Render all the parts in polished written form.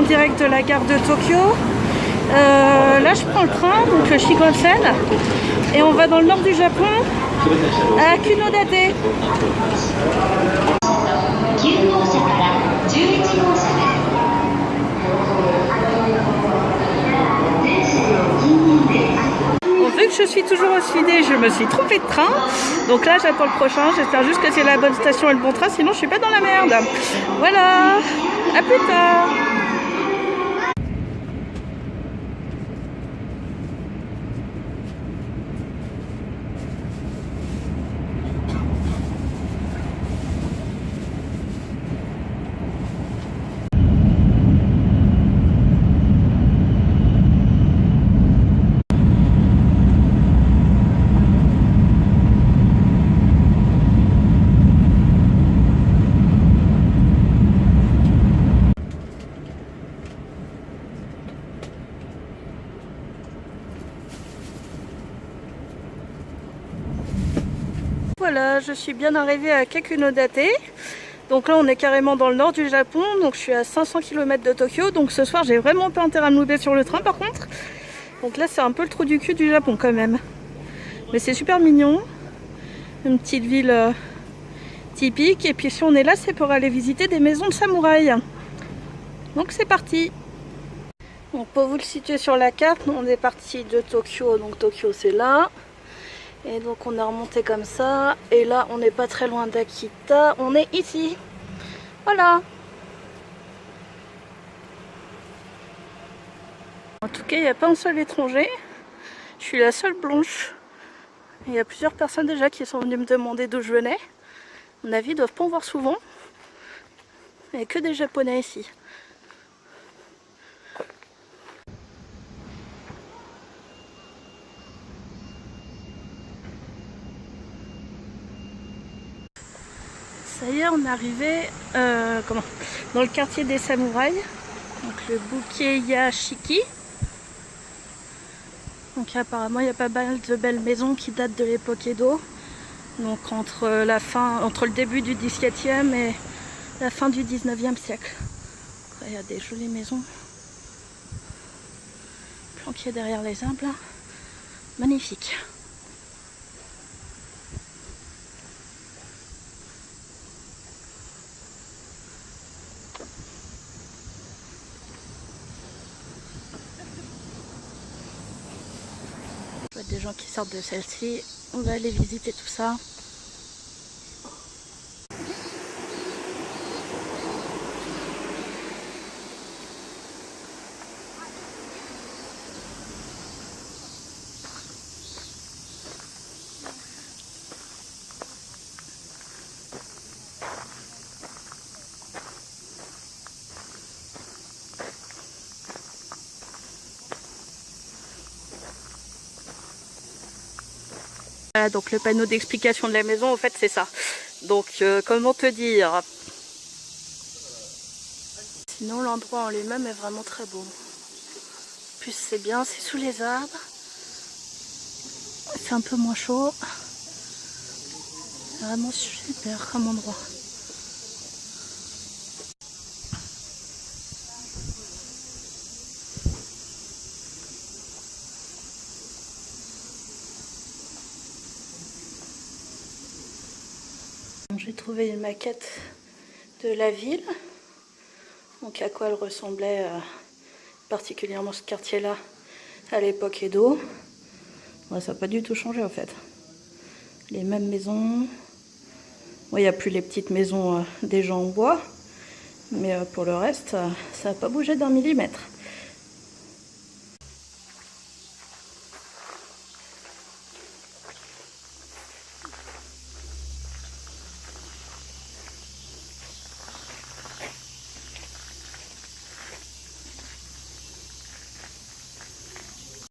direct de la gare de Tokyo. Là je prends le train, donc le Shinkansen, et on va dans le nord du Japon, à Kunodate. Bon, vu que je suis toujours au Sudé, je me suis trompée de train, donc là j'attends le prochain. J'espère juste que c'est la bonne station et le bon train, sinon je suis pas dans la merde. Voilà, à plus tard. Voilà, je suis bien arrivée à Kakunodate. Donc là on est carrément dans le nord du Japon, donc je suis à 500 km de Tokyo. Donc ce soir j'ai vraiment pas intérêt à me louper sur le train par contre. Donc là c'est un peu le trou du cul du Japon quand même. Mais c'est super mignon. Une petite ville typique. Et puis si on est là c'est pour aller visiter des maisons de samouraïs. Donc c'est parti. Donc pour vous le situer sur la carte, on est parti de Tokyo. Donc Tokyo c'est là. Et donc on est remonté comme ça, et là on n'est pas très loin d'Akita, on est ici. Voilà. En tout cas il n'y a pas un seul étranger, je suis la seule blanche. Il y a plusieurs personnes déjà qui sont venues me demander d'où je venais. À mon avis ils doivent pas en voir souvent. Il n'y a que des japonais ici. Ça y est, on est arrivé dans le quartier des samouraïs, donc le Bukeyashiki. Donc apparemment il y a pas mal de belles maisons qui datent de l'époque Edo. Donc entre le début du XVIIe et la fin du XIXe siècle. Après, il y a des jolies maisons planquées derrière les arbres là. Magnifique. Je vois des gens qui sortent de celle-ci. On va aller visiter tout ça. Voilà, donc le panneau d'explication de la maison, en fait, c'est ça. Donc, comment te dire? Sinon, l'endroit en lui-même est vraiment très beau. En plus, c'est bien, c'est sous les arbres. C'est un peu moins chaud. C'est vraiment super comme endroit. J'ai trouvé une maquette de la ville, donc à quoi elle ressemblait particulièrement ce quartier-là à l'époque Edo. Ouais, ça n'a pas du tout changé en fait. Les mêmes maisons. Il n'y a plus les petites maisons des gens en bois, mais pour le reste, ça n'a pas bougé d'un millimètre.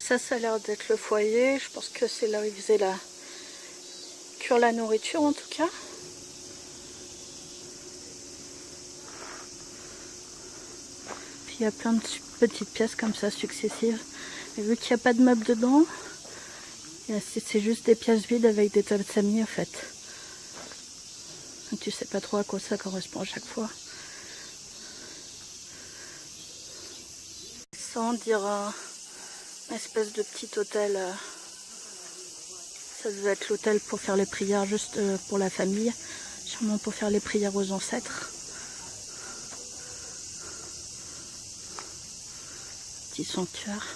Ça a l'air d'être le foyer. Je pense que c'est là où ils faisaient cuire la nourriture en tout cas. Puis il y a plein de petites pièces comme ça successives. Et vu qu'il n'y a pas de meubles dedans, c'est juste des pièces vides avec des tatami en fait. Donc tu sais pas trop à quoi ça correspond à chaque fois. Sans dire une espèce de petit hôtel. Ça devait être l'hôtel pour faire les prières, juste pour la famille. Sûrement pour faire les prières aux ancêtres. Petit sanctuaire.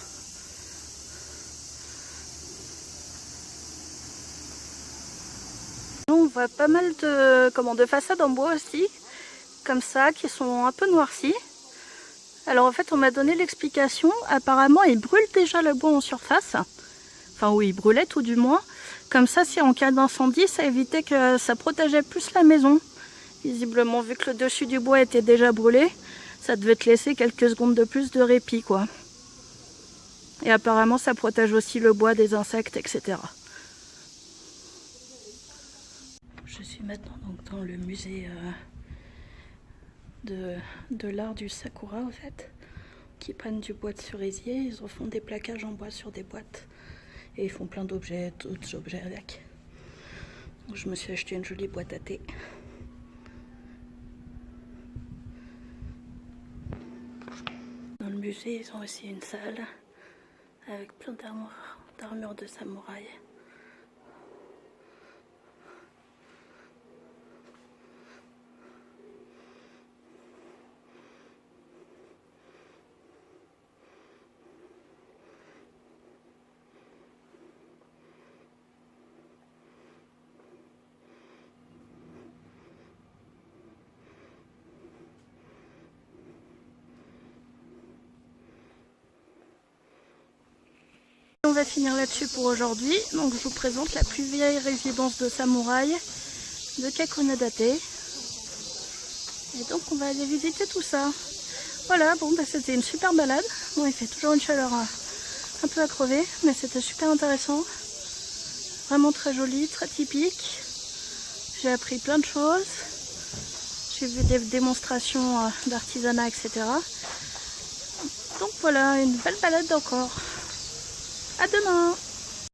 On voit pas mal de façades en bois aussi, comme ça, qui sont un peu noircies. Alors en fait on m'a donné l'explication, apparemment ils brûlent déjà le bois en surface. Enfin oui, ils brûlaient tout du moins. Comme ça, si en cas d'incendie, ça évitait que ça protégeait plus la maison. Visiblement, vu que le dessus du bois était déjà brûlé, ça devait te laisser quelques secondes de plus de répit, quoi. Et apparemment, ça protège aussi le bois des insectes, etc. Je suis maintenant donc dans le musée de l'art du sakura, en fait, qui prennent du bois de cerisier, ils en font des plaquages en bois sur des boîtes. Et ils font plein d'objets, d'autres objets avec. Donc je me suis acheté une jolie boîte à thé. Dans le musée, ils ont aussi une salle avec plein d'armures de samouraï. On va finir là-dessus pour aujourd'hui. Donc je vous présente la plus vieille résidence de samouraï de Kakunadate. Et donc on va aller visiter tout ça. Voilà, bon bah c'était une super balade. Bon, il fait toujours une chaleur un peu à crever, mais c'était super intéressant. Vraiment très joli, très typique. J'ai appris plein de choses. J'ai vu des démonstrations d'artisanat, etc. Donc voilà, une belle balade encore. À demain!